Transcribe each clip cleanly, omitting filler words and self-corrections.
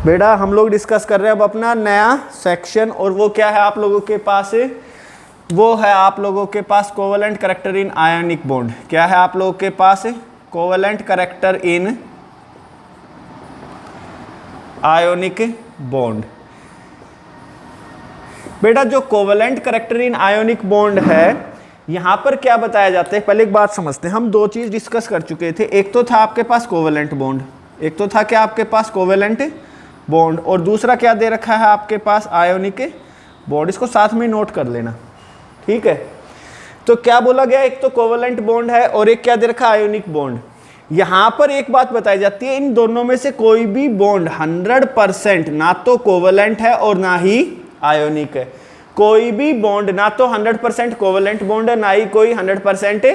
बेटा हम लोग डिस्कस कर रहे हैं अब अपना नया सेक्शन, और वो क्या है आप लोगों के पास, वो है आप लोगों के पास covalent character in ionic bond. क्या है आप लोगों के पास? Covalent character in ionic bond. बेटा जो covalent character in ionic bond है, यहां पर क्या बताया जाता है, पहले एक बात समझते हैं। हम दो चीज डिस्कस कर चुके थे, एक तो था आपके पास कोवेलेंट बॉन्ड, एक तो था क्या आपके पास कोवेलेंट बॉन्ड, और दूसरा क्या दे रखा है आपके पास आयोनिक बॉन्ड। इसको साथ में नोट कर लेना, ठीक है। तो क्या बोला गया, एक तो कोवेलेंट बॉन्ड है और एक क्या दे रखा है आयोनिक बॉन्ड। यहां पर एक बात बताई जाती है, इन दोनों में से कोई भी बॉन्ड 100% ना तो कोवेलेंट है और ना ही आयोनिक है। कोई भी बॉन्ड ना तो 100% कोवेलेंट बॉन्ड है, ना ही कोई 100%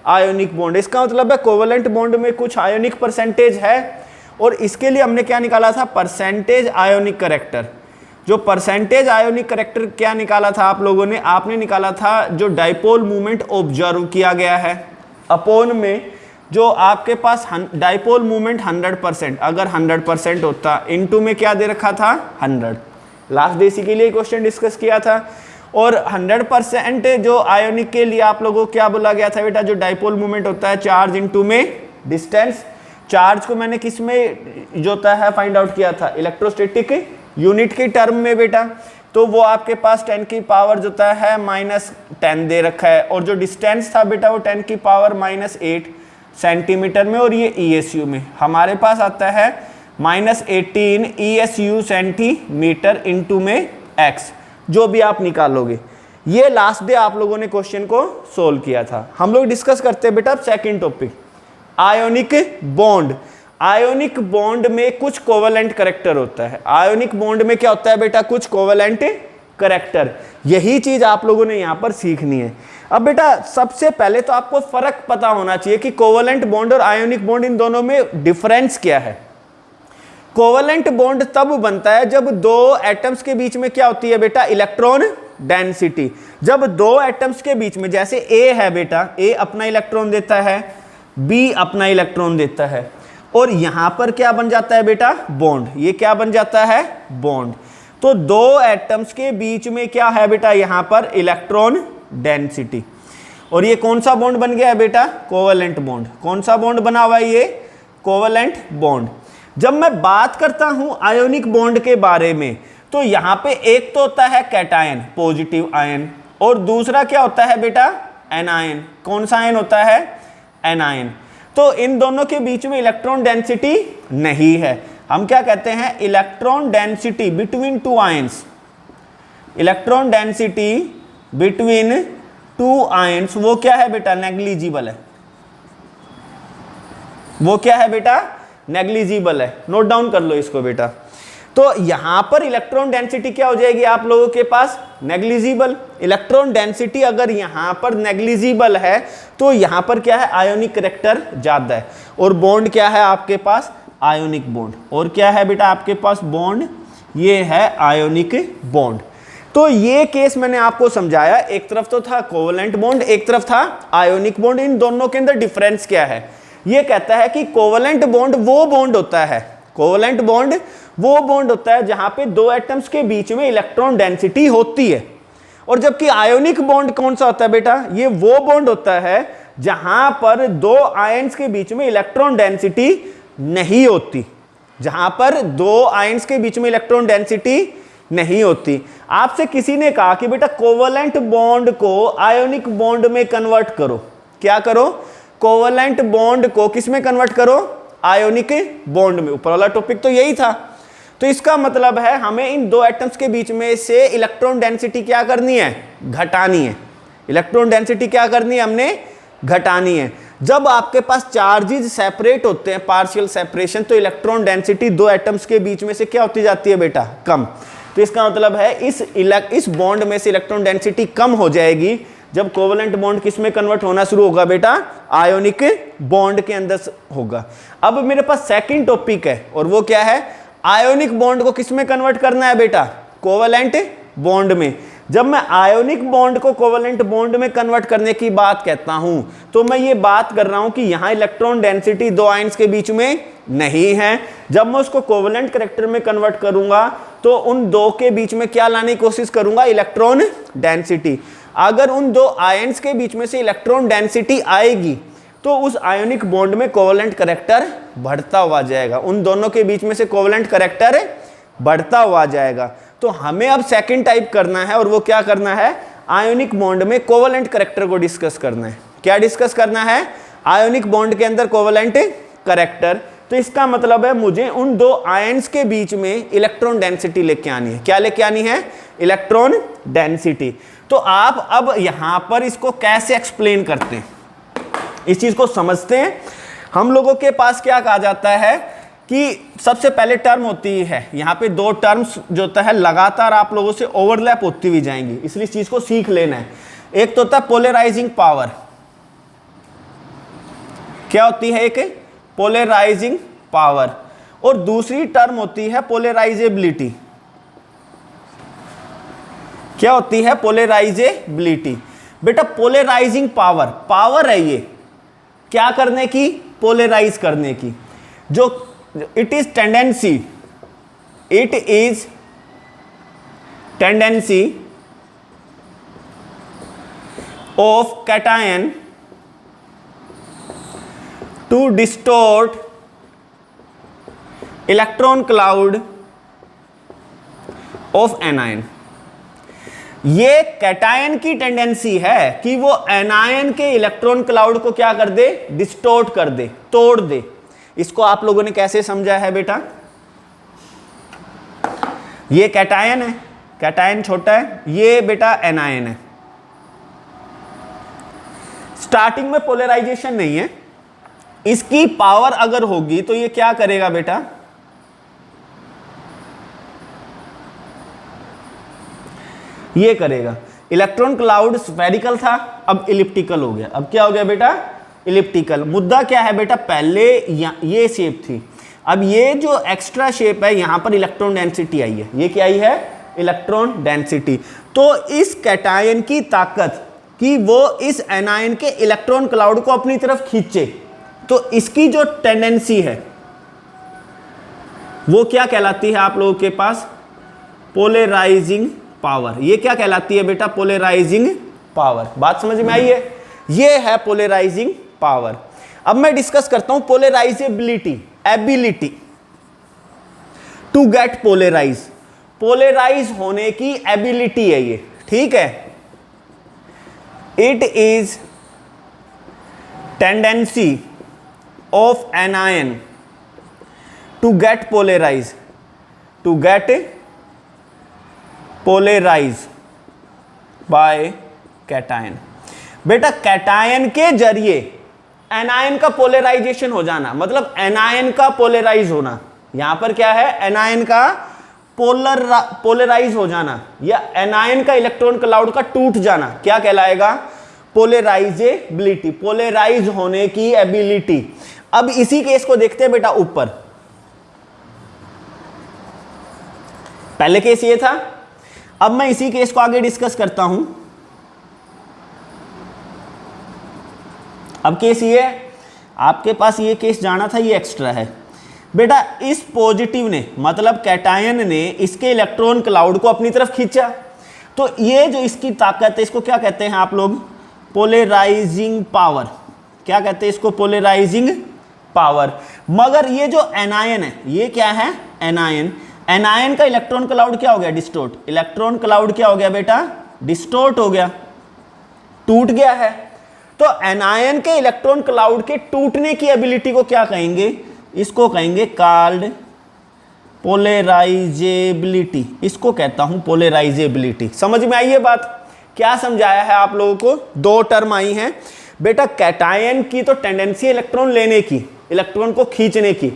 आयोनिक बॉन्ड। इसका मतलब है कोवेलेंट बॉन्ड में कुछ आयोनिक परसेंटेज है, और इसके लिए हमने क्या निकाला था, परसेंटेज आयोनिक कैरेक्टर। जो परसेंटेज आयोनिक कैरेक्टर क्या निकाला था आप लोगों ने, आपने निकाला था जो डाइपोल मूवमेंट ऑब्जर्व किया गया है अपॉन में जो आपके पास डाइपोल मूवमेंट 100%, अगर 100% होता इनटू में क्या दे रखा था 100। लास्ट डेसी के लिए क्वेश्चन डिस्कस किया था। और 100% जो आयोनिक के लिए आप लोगों को क्या बोला गया था बेटा, जो डाइपोल मूवमेंट होता है चार्ज इनटू में डिस्टेंस। चार्ज को मैंने किस में जो होता है फाइंड आउट किया था, इलेक्ट्रोस्टैटिक यूनिट के टर्म में बेटा। तो वो आपके पास 10 की पावर जो होता है -10 दे रखा है, और जो डिस्टेंस था बेटा वो 10 की पावर -8 सेंटीमीटर में, और ये ESU में हमारे पास आता है -18 ESU सेंटीमीटर इनटू में x, जो भी आप निकालोगे। ये लास्ट डे आप लोगों ने क्वेश्चन को सोल्व किया था। हम लोग डिस्कस करते हैं बेटा second topic, ionic bond. Ionic bond में कुछ कोवेलेंट कैरेक्टर होता है। आयोनिक बॉन्ड में क्या होता है बेटा, कुछ कोवेलेंट कैरेक्टर। यही चीज आप लोगों ने यहां पर सीखनी है। अब बेटा सबसे पहले तो आपको फर्क पता होना चाहिए कि कोवेलेंट बॉन्ड और आयोनिक बॉन्ड इन दोनों में डिफरेंस क्या है। कोवेलेंट बॉन्ड तब बनता है जब दो एटम्स के बीच में क्या होती है बेटा, इलेक्ट्रॉन डेंसिटी। जब दो एटम्स के बीच में, जैसे A है बेटा, A अपना इलेक्ट्रॉन देता है, B अपना इलेक्ट्रॉन देता है, और यहां पर क्या बन जाता है बेटा, बॉन्ड। ये क्या बन जाता है, बॉन्ड। तो दो एटम्स के बीच में क्या है बेटा, यहां पर इलेक्ट्रॉन डेंसिटी। और ये कौन सा बॉन्ड बन गया है बेटा, कोवेलेंट बॉन्ड। कौन सा बॉन्ड बना हुआ है ये, कोवेलेंट बॉन्ड। जब मैं बात करता हूं आयोनिक बॉन्ड के बारे में, तो यहां पे एक तो होता है कैटायन, पॉजिटिव आयन, और दूसरा क्या होता है बेटा, एनायन। कौन सा आयन होता है, एनायन। तो इन दोनों के बीच में इलेक्ट्रॉन डेंसिटी नहीं है। हम क्या कहते हैं, electron density between two ions. Electron density between two ions वो क्या है बेटा, नेग्लिजिबल है। वो क्या है बेटा, नेग्लिजिबल है। नोट डाउन कर लो इसको बेटा। तो यहां पर इलेक्ट्रॉन डेंसिटी क्या हो जाएगी आप लोगों के पास, नेग्लिजिबल। इलेक्ट्रॉन डेंसिटी अगर यहां पर नेग्लिजिबल है तो यहां पर क्या है, आयोनिक कैरेक्टर ज्यादा है। और बॉन्ड क्या है आपके पास, आयोनिक बॉन्ड। और क्या है बेटा आपके पास बॉन्ड, ये है आयोनिक बॉन्ड। तो ये केस मैंने आपको समझाया, एक तरफ तो था कोवेलेंट बॉन्ड, एक तरफ था आयोनिक बॉन्ड। इन दोनों के अंदर डिफरेंस क्या है, ये कहता है कि कोवेलेंट बॉन्ड वो बॉन्ड होता है, कोवेलेंट बॉन्ड वो बॉन्ड होता है जहां पे दो एटम्स के बीच में इलेक्ट्रॉन डेंसिटी होती है। और जबकि आयोनिक बॉन्ड कौन सा होता है बेटा, ये वो बॉन्ड होता है जहां पर दो आयंस के बीच में इलेक्ट्रॉन डेंसिटी नहीं होती। जहां पर दो आयंस के बीच में इलेक्ट्रॉन डेंसिटी नहीं होती। आपसे किसी ने कहा कि बेटा कोवेलेंट बॉन्ड को आयोनिक बॉन्ड में कन्वर्ट करो। क्या करो, कोवेलेंट बॉन्ड को किस में कन्वर्ट करो, आयोनिक बॉन्ड में। ऊपर वाला टॉपिक तो यही था। तो इसका मतलब है हमें इन दो एटम्स के बीच में से इलेक्ट्रॉन डेंसिटी क्या करनी है, घटानी है। इलेक्ट्रॉन डेंसिटी क्या करनी है, हमने घटानी है। जब आपके पास चार्जेस सेपरेट होते हैं, पार्शियल सेपरेशन, तो इलेक्ट्रॉन डेंसिटी दो एटम्स के बीच में से क्या होती जाती है बेटा, कम। तो इसका मतलब है इस बॉन्ड में से इलेक्ट्रॉन डेंसिटी कम हो जाएगी जब कोवेलेंट बॉन्ड किस में कन्वर्ट होना शुरू होगा बेटा, आयोनिक बॉन्ड के अंदर होगा। अब मेरे पास सेकंड टॉपिक है, और वो क्या है, आयोनिक बॉन्ड को किस में कन्वर्ट करना है बेटा, कोवेलेंट बॉन्ड में। जब मैं आयोनिक बॉन्ड को कोवेलेंट बॉन्ड में कन्वर्ट करने की बात कहता हूं तो मैं ये बात कर रहा हूं कि यहां इलेक्ट्रॉन डेंसिटी दो आयंस के बीच में नहीं है। जब मैं उसको कोवेलेंट कैरेक्टर में कन्वर्ट करूंगा तो उन दो के बीच में क्या लाने की कोशिश करूंगा, इलेक्ट्रॉन डेंसिटी। अगर उन दो आयंस के बीच में से इलेक्ट्रॉन डेंसिटी आएगी तो उस आयोनिक बॉन्ड में कोवेलेंट कैरेक्टर बढ़ता हुआ जाएगा, उन दोनों के बीच में से कोवेलेंट कैरेक्टर बढ़ता हुआ जाएगा। तो हमें अब सेकंड टाइप करना है और वो क्या करना है, आयोनिक बॉन्ड में कोवेलेंट कैरेक्टर को डिस्कस करना है। क्या डिस्कस करना है, आयोनिक बॉन्ड के अंदर कोवेलेंट कैरेक्टर। तो इसका मतलब है मुझे उन दो आयंस के बीच में इलेक्ट्रॉन डेंसिटी लेके आनी है। क्या लेके आनी है, इलेक्ट्रॉन डेंसिटी। तो आप अब यहां पर इसको कैसे एक्सप्लेन करते हैं, इस चीज को समझते हैं। हम लोगों के पास क्या कहा जाता है कि सबसे पहले टर्म होती है, यहां पे दो टर्म्स जो होता है लगातार आप लोगों से ओवरलैप होती हुई जाएंगी, इसलिए इस चीज को सीख लेना है। एक तो होता है पोलराइजिंग पावर। क्या होती है, एक पोलराइजिंग पावर, और दूसरी टर्म होती है पोलराइजेबिलिटी। क्या होती है, पोलराइजेबिलिटी। बेटा पोलराइजिंग पावर, पावर है ये क्या करने की, पोलराइज करने की। जो it is tendency, it is tendency of cation to distort electron cloud of anion. ये कैटायन की टेंडेंसी है कि वो एनायन के इलेक्ट्रॉन क्लाउड को क्या कर दे, डिस्टोर्ट कर दे, तोड़ दे। इसको आप लोगों ने कैसे समझा है बेटा, ये कैटायन है, कैटायन छोटा है, ये बेटा एनायन है। स्टार्टिंग में पोलराइजेशन नहीं है, इसकी पावर अगर होगी तो ये क्या करेगा बेटा, ये करेगा। इलेक्ट्रॉन क्लाउड स्फेरिकल था, अब इलिप्टिकल हो गया। अब क्या हो गया बेटा, इलिप्टिकल। मुद्दा क्या है बेटा, पहले ये शेप थी, अब ये जो एक्स्ट्रा शेप है यहां पर इलेक्ट्रॉन डेंसिटी आई है। ये क्या आई है, इलेक्ट्रॉन डेंसिटी। तो इस कैटायन की ताकत कि वो इस एनायन के इलेक्ट्रॉन क्लाउड को अपनी तरफ खींचे, तो इसकी जो टेंडेंसी है वो क्या कहलाती है आप लोगों के पास, पोलराइजिंग पावर। ये क्या कहलाती है बेटा, पोलराइजिंग पावर। बात समझ में आई है, ये है पोलराइजिंग पावर। अब मैं डिस्कस करता हूं polarisability, ability to get polarise. Polarise होने की एबिलिटी है ये, ठीक है। It is tendency of anion to get polarise, to get polarise by cation. बेटा कैटायन के जरिए एनायन का पोलराइजेशन हो जाना, मतलब एनायन का पोलराइज होना। यहां पर क्या है, एनायन का पोलराइज हो जाना, या एनायन का इलेक्ट्रॉन क्लाउड का टूट जाना, क्या कहलाएगा, पोलराइजेबिलिटी, पोलराइज होने की एबिलिटी। अब इसी केस को देखते हैं बेटा ऊपर। पहले केस ये था, अब मैं इसी केस को आगे डिस्कस करता हूं। अब केस ये है, आपके पास ये केस जाना था, ये एक्स्ट्रा है बेटा। इस पॉजिटिव ने, मतलब कैटायन ने इसके इलेक्ट्रॉन क्लाउड को अपनी तरफ खींचा, तो ये जो इसकी ताकत है इसको क्या कहते हैं आप लोग, पोलराइजिंग पावर। क्या कहते हैं इसको, पोलराइजिंग पावर। मगर ये जो एनायन है, ये क्या है, एनायन। एनायन का इलेक्ट्रॉन क्लाउड क्या हो गया, डिस्टोर्ट। इलेक्ट्रॉन क्लाउड क्या हो गया बेटा, डिस्टोर्ट हो गया, टूट गया है। तो एनायन के इलेक्ट्रॉन क्लाउड के टूटने की एबिलिटी को क्या कहेंगे, इसको कहेंगे कॉल्ड पोलराइजेबिलिटी। इसको कहता हूं पोलराइजेबिलिटी। समझ में आई ये बात, क्या समझाया है आप लोगों को, दो टर्म आई हैं बेटा। कैटायन की तो टेंडेंसी इलेक्ट्रॉन लेने की, इलेक्ट्रॉन को खींचने की,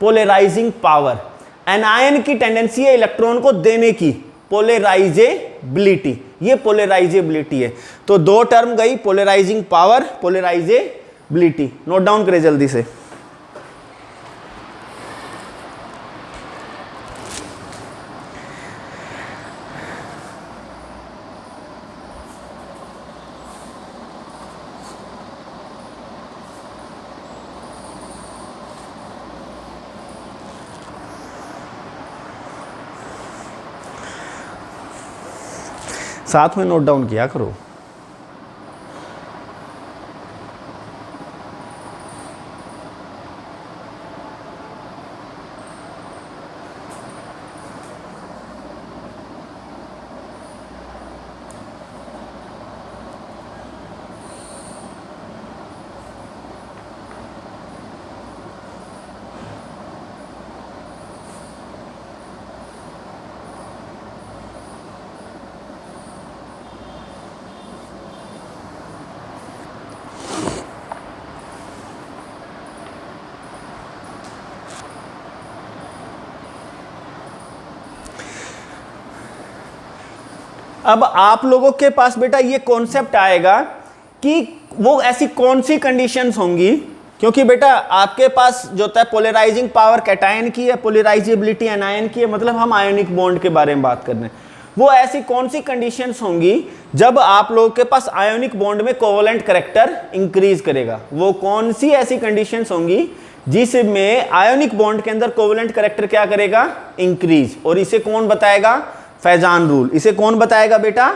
पोलराइजिंग पावर। एनायन की टेंडेंसी है इलेक्ट्रॉन को देने की, पोलराइजेबिलिटी। ये पोलराइजेबिलिटी है। तो दो टर्म गई, polarising power, polarisability. Note down करें जल्दी से। साथ में नोट डाउन किया करो। अब आप लोगों के पास बेटा ये कॉन्सेप्ट आएगा कि वो ऐसी कौन सी कंडीशंस होंगी, क्योंकि बेटा आपके पास जो होता है पोलराइजिंग पावर कैटायन की है, पोलराइजेबिलिटी एनायन की है, मतलब हम आयोनिक बॉन्ड के बारे में बात कर रहे हैं। वो ऐसी कौन सी कंडीशंस होंगी जब आप लोगों के पास आयोनिक बॉन्ड में कोवेलेंट कैरेक्टर इंक्रीज करेगा? वो कौन सी ऐसी कंडीशंस होंगी जिसमें आयोनिक बॉन्ड के अंदर कोवेलेंट कैरेक्टर क्या करेगा? इंक्रीज। और इसे कौन बताएगा? फैजान रूल। इसे कौन बताएगा बेटा?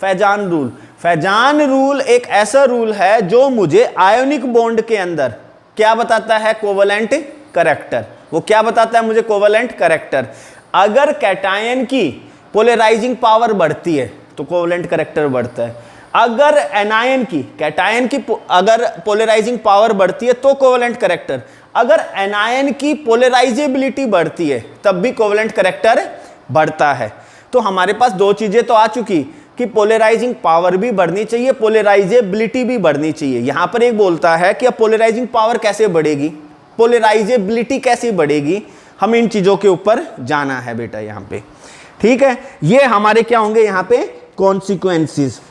फैजान रूल। फैजान रूल एक ऐसा रूल है जो मुझे आयोनिक बॉन्ड के अंदर क्या बताता है? Covalent character. वो क्या बताता है मुझे? Covalent character. अगर कैटायन की पोलराइजिंग पावर बढ़ती है तो कोवेलेंट कैरेक्टर बढ़ता है। अगर एनायन की, कैटायन की अगर पोलराइजिंग पावर बढ़ती है तो कोवेलेंट कैरेक्टर। अगर एनायन की पोलराइजेबिलिटी बढ़ती है तब भी कोवेलेंट कैरेक्टर बढ़ता है। तो हमारे पास दो चीजें तो आ चुकी कि पोलराइजिंग पावर भी बढ़नी चाहिए, पोलराइजेबिलिटी भी बढ़नी चाहिए। यहां पर एक बोलता है कि अब पोलराइजिंग पावर कैसे बढ़ेगी, पोलराइजेबिलिटी कैसे बढ़ेगी, हम इन चीजों के ऊपर जाना है बेटा यहां पे। ठीक है, ये हमारे क्या होंगे यहां पे? कॉन्सिक्वेंसेस।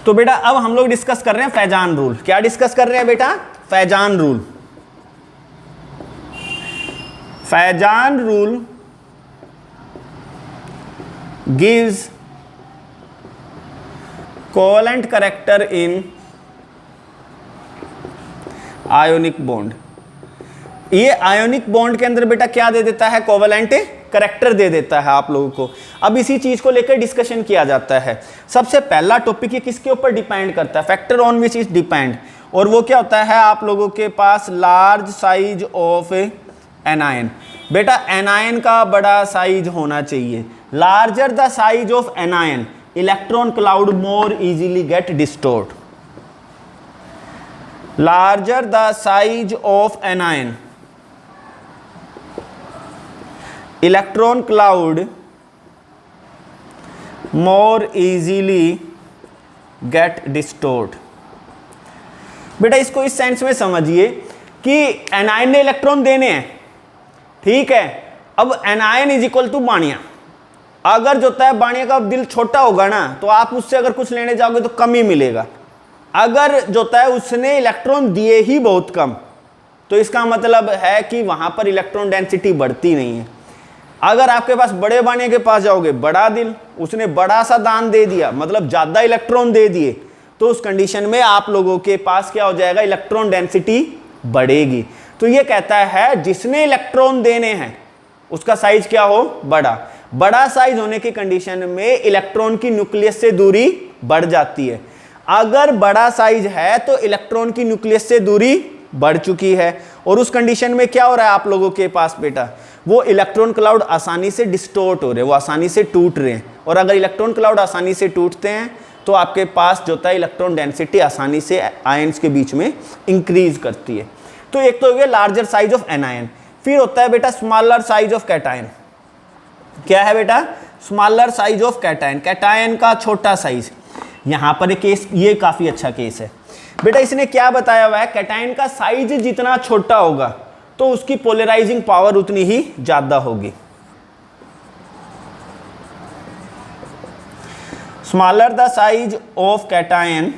तो बेटा अब हम लोग डिस्कस कर रहे हैं फैजान रूल। क्या डिस्कस कर रहे हैं बेटा? Faizan rule. Faizan rule gives covalent character in ionic bond. ये आयोनिक बॉन्ड के अंदर बेटा क्या दे देता है? कोवेलेंट कैरेक्टर दे देता है आप लोगों को। अब इसी चीज को लेकर डिस्कशन किया जाता है। सबसे पहला टॉपिक ये किसके ऊपर डिपेंड करता है? Factor on which is depend. और वो क्या होता है आप लोगों के पास? Large size of anion. बेटा एनायन का बड़ा साइज होना चाहिए। Larger the size of anion, electron cloud more easily get distort. Larger the size of anion, electron cloud more easily get distort. बेटा इसको इस सेंस में समझिए कि एनायन ने इलेक्ट्रॉन देने हैं, ठीक है। अब एनायन इज इक्वल टू बाणिया। अगर जो होता है बाणिया का दिल छोटा होगा ना तो आप उससे अगर कुछ लेने जाओगे तो कम ही मिलेगा। अगर जो होता है उसने इलेक्ट्रॉन दिए ही बहुत कम, तो इसका मतलब है कि वहां पर इलेक्ट्रॉन डेंसिटी बढ़ती नहीं है। अगर आपके पास बड़े बाणिया के पास जाओगे, बड़ा दिल, उसने बड़ा सा दान दे दिया, मतलब ज्यादा इलेक्ट्रॉन दे दिए, तो उस कंडीशन में आप लोगों के पास क्या हो जाएगा? इलेक्ट्रॉन डेंसिटी बढ़ेगी। तो ये कहता है जिसने इलेक्ट्रॉन देने हैं उसका साइज क्या हो? बड़ा। बड़ा साइज होने की कंडीशन में इलेक्ट्रॉन की न्यूक्लियस से दूरी बढ़ जाती है। अगर बड़ा साइज है तो इलेक्ट्रॉन की न्यूक्लियस से दूरी बढ़ चुकी है, और उस कंडीशन में क्या हो रहा है आप लोगों के पास बेटा? वो इलेक्ट्रॉन क्लाउड आसानी से डिस्टोर्ट हो रहे हैं, वो आसानी से टूट रहे हैं। और अगर इलेक्ट्रॉन क्लाउड आसानी से टूटते हैं तो आपके पास जो होता है इलेक्ट्रॉन डेंसिटी आसानी से आयंस के बीच में इंक्रीज करती है। तो एक तो हो गया लार्जर साइज ऑफ एनायन। फिर होता है बेटा स्मॉलर साइज ऑफ कैटायन। क्या है बेटा? Smaller size of cation, cation का छोटा साइज। यहां पर एक केस, ये काफी अच्छा केस है बेटा। इसने क्या बताया हुआ है? कैटायन का साइज जितना छोटा होगा तो उसकी पोलराइजिंग पावर उतनी ही ज्यादा होगी। Smaller the size of cation,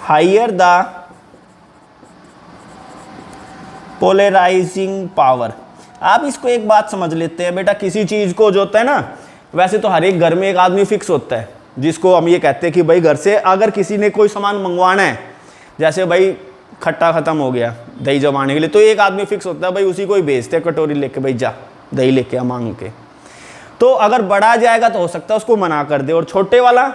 higher the polarising power. आप इसको एक बात समझ लेते हैं बेटा, किसी चीज को जो होता है ना, वैसे तो हर एक घर में एक आदमी फिक्स होता है जिसको हम ये कहते हैं कि भाई घर से अगर किसी ने कोई सामान मंगवाना है, जैसे भाई खट्टा खत्म हो गया दही जमाने के लिए, तो एक आदमी फिक्स होता है भाई, उसी को ही भेजते हैं कटोरी लेके, भाई जा दही लेके आ मांग के। तो अगर बड़ा जाएगा तो हो सकता है उसको मना कर दे, और छोटे वाला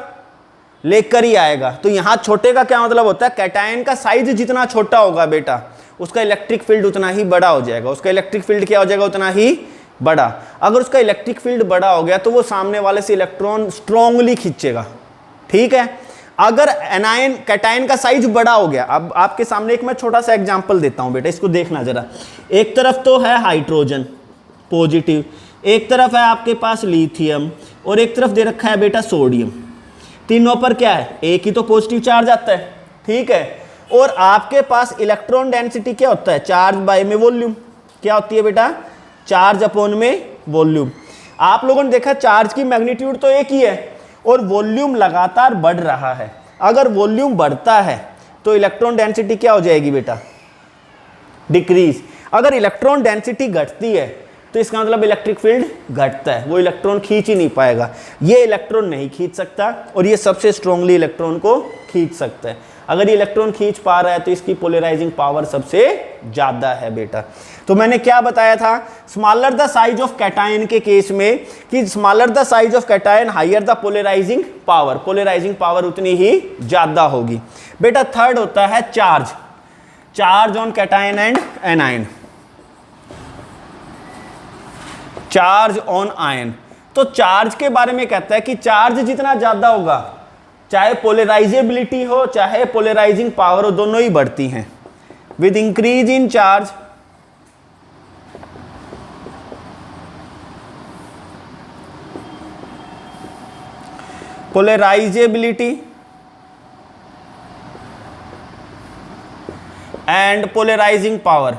लेकर ही आएगा। तो यहाँ छोटे का क्या मतलब होता है, कैटायन का साइज जितना छोटा होगा बेटा उसका इलेक्ट्रिक फील्ड उतना ही बड़ा हो जाएगा। उसका इलेक्ट्रिक फील्ड क्या हो जाएगा, उतना ही बड़ा। अगर उसका इलेक्ट्रिक फील्ड बड़ा हो गया तो वो सामने वाले से इलेक्ट्रॉन स्ट्रांगली खींचेगा, ठीक है। अगर एनायन कैटायन का साइज बड़ा हो गया, अब आपके सामने एक मैं छोटा सा एग्जांपल देता हूं बेटा, इसको देखना जरा। एक तरफ तो है हाइड्रोजन पॉजिटिव, एक तरफ है आपके पास लिथियम, और एक तरफ दे रखा है बेटा सोडियम। तीनों पर क्या है, एक ही तो पॉजिटिव चार्ज आता है, ठीक है। और आपके पास इलेक्ट्रॉन डेंसिटी क्या होता है, चार्ज बाय में वॉल्यूम। क्या होती है बेटा, चार्ज अपॉन में वॉल्यूम। आप लोगों ने देखा चार्ज की मैग्नीट्यूड तो एक ही है और वॉल्यूम लगातार बढ़ रहा है। अगर वॉल्यूम बढ़ता है तो इलेक्ट्रॉन डेंसिटी क्या हो जाएगी बेटा, डिक्रीज। अगर इलेक्ट्रॉन डेंसिटी घटती है तो इसका मतलब इलेक्ट्रिक फील्ड घटता है, वो इलेक्ट्रॉन खींच ही नहीं पाएगा। ये इलेक्ट्रॉन नहीं खींच सकता और ये सबसे स्ट्रांगली इलेक्ट्रॉन को खींच सकता है। अगर ये इलेक्ट्रॉन खींच पा रहा है तो इसकी पोलराइजिंग पावर सबसे ज्यादा है बेटा। तो मैंने क्या बताया था, smaller the size of cation के केस में कि smaller the size of cation higher the polarising power, polarising power उतनी ही ज्यादा होगी बेटा। थर्ड होता है charge, charge on cation and anion, charge on ion. तो चार्ज के बारे में कहता है कि चार्ज जितना ज्यादा होगा, चाहे पोलराइजेबिलिटी हो चाहे पोलराइजिंग पावर हो, दोनों ही बढ़ती हैं। With increase in charge polarisability and polarising power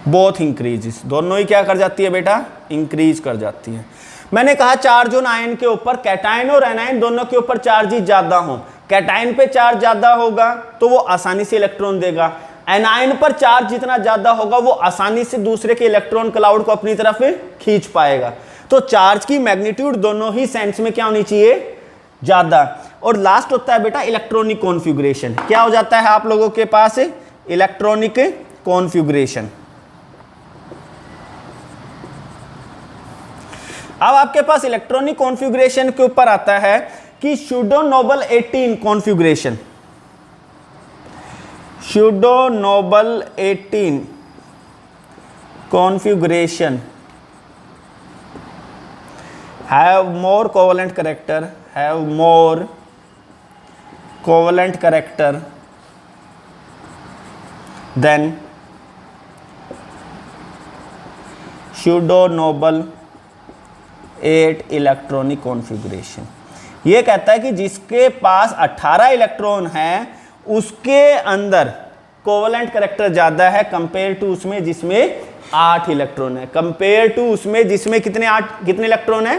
both increases, दोनों ही क्या कर जाती है बेटा, इंक्रीज कर जाती है। मैंने कहा चार्ज ऑन आयन के ऊपर कैटायन और एनायन दोनों के ऊपर चार्ज ज्यादा हो। कैटायन पे चार्ज ज्यादा होगा तो वो आसानी से इलेक्ट्रॉन देगा, एनायन पर चार्ज जितना ज्यादा होगा वो आसानी से दूसरे के इलेक्ट्रॉन क्लाउड को अपनी तरफ खींच पाएगा। तो चार्ज की मैग्नीट्यूड दोनों ही सेंस में क्या होनी चाहिए, ज्यादा। और लास्ट होता है बेटा इलेक्ट्रॉनिक कॉन्फ़िगरेशन। क्या हो जाता है आप लोगों के पास, इलेक्ट्रॉनिक कॉन्फ़िगरेशन। अब आपके पास इलेक्ट्रॉनिक कॉन्फ़िगरेशन के ऊपर आता है कि pseudo noble 18 configuration, pseudo noble 18 configuration have more covalent character, have more covalent character than pseudo noble 8 electronic configuration. ये कहता है कि जिसके पास 18 इलेक्ट्रॉन हैं उसके अंदर कोवलेंट कैरेक्टर ज्यादा है कंपेयर टू उसमें जिसमें 8 इलेक्ट्रॉन है, कंपेयर टू उसमें जिसमें कितने इलेक्ट्रॉन है,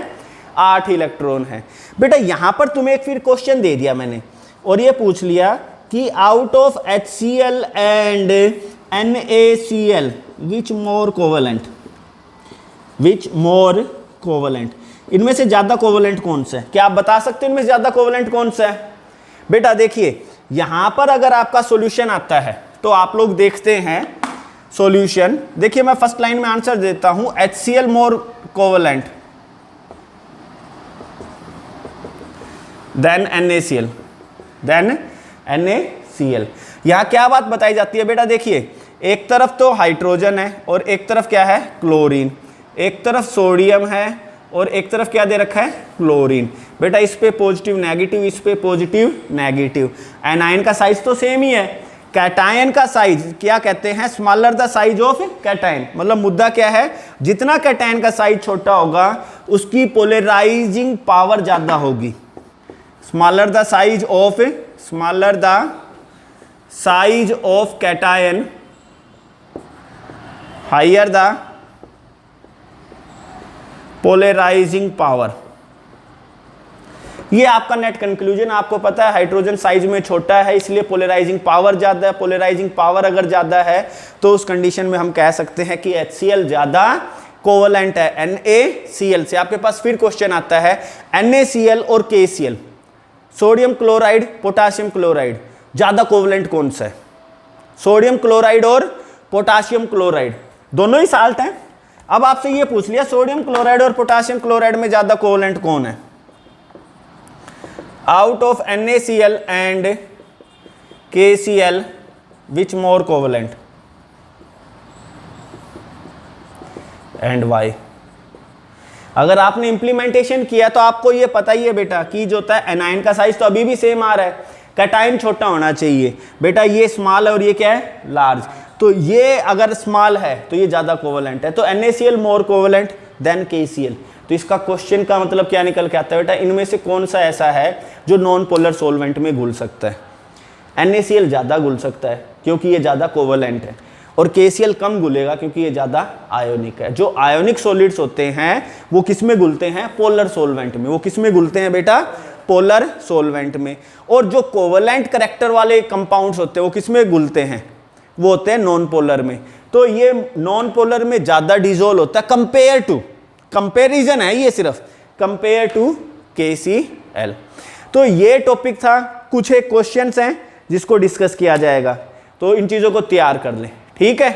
8 इलेक्ट्रॉन है। बेटा यहां पर तुम्हें एक फिर क्वेश्चन दे दिया मैंने और ये पूछ लिया कि out of HCl and NaCl which more covalent, which more covalent, इनमें से ज्यादा कोवलेंट कौन सा है? क्या आप बता सकते हो इनमें से ज्यादा कोवलेंट कौन सा है? बेटा देखिए यहां पर अगर आपका सॉल्यूशन आता है तो आप लोग देखते हैं सॉल्यूशन। देखिए मैं फर्स्ट लाइन में आंसर देता हूं, HCl more covalent than NaCl, than NaCl। यहां क्या बात बताई जाती है बेटा, देखिए एक तरफ तो हाइड्रोजन है और एक तरफ क्या है, क्लोरीन, एक तरफ सोडियम है और एक तरफ क्या दे रखा है, क्लोरीन। बेटा इस पे पॉजिटिव नेगेटिव, इस पे पॉजिटिव नेगेटिव। एनायन का साइज तो सेम ही है। कैटायन का साइज क्या कहते हैं, smaller the size of cation, मतलब मुद्दा क्या है, जितना कैटायन का साइज छोटा होगा उसकी पोलराइजिंग पावर ज्यादा होगी। Smaller the size of, smaller the size of cation higher the polarising power. ये आपका नेट कंक्लूजन। आपको पता है हाइड्रोजन साइज में छोटा है इसलिए पोलराइजिंग पावर ज्यादा है। पोलराइजिंग पावर अगर ज्यादा है तो उस कंडीशन में हम कह सकते हैं कि HCl ज्यादा कोवलेंट है NaCl से। आपके पास फिर क्वेश्चन आता है NaCl और KCl, sodium chloride potassium chloride, ज्यादा कोवलेंट कौन सा है? सोडियम क्लोराइड और पोटासियम क्लोराइड दोनों ही साल्ट हैं। अब आपसे ये पूछ लिया सोडियम क्लोराइड और पोटासियम क्लोराइड में ज्यादा कोवलेंट कौन है? Out of NaCl and KCl which more covalent and why? अगर आपने इंप्लीमेंटेशन किया तो आपको ये पता ही है बेटा कि जो होता है एनायन का साइज तो अभी भी सेम आ रहा है, कैटायन छोटा होना चाहिए बेटा। ये स्मॉल है और ये क्या है? लार्ज। तो ये अगर स्मॉल है तो ये ज्यादा कोवलेंट है, तो NaCl मोर कोवलेंट देन KCl। तो इसका क्वेश्चन का मतलब क्या निकल के आता है बेटा? इनमें से कौन सा ऐसा है जो नॉन पोलर सोलवेंट में घुल सकता है? NaCl ज्यादा घुल सकता है क्योंकि ये ज्यादा कोवलेंट है, और KCl कम घुलेगा क्योंकि ये ज्यादा आयोनिक है। जो आयोनिक सॉलिड्स होते हैं वो किस में घुलते हैं? पोलर सोलवेंट में। वो किस में घुलते हैं बेटा? पोलर सोलवेंट में। और जो कोवलेंट करैक्टर वाले कंपाउंड्स होते हैं वो किस में घुलते हैं? वो होते हैं नॉन पोलर में। तो ये नॉन पोलर में ज्यादा डिजोल्व होता है कंपेयर टू, कंपेरिजन है ये सिर्फ, कंपेयर टू KCl। तो ये टॉपिक था, कुछ एक क्वेश्चंस हैं जिसको डिस्कस किया जाएगा, तो इन चीजों को तैयार कर लें, ठीक है।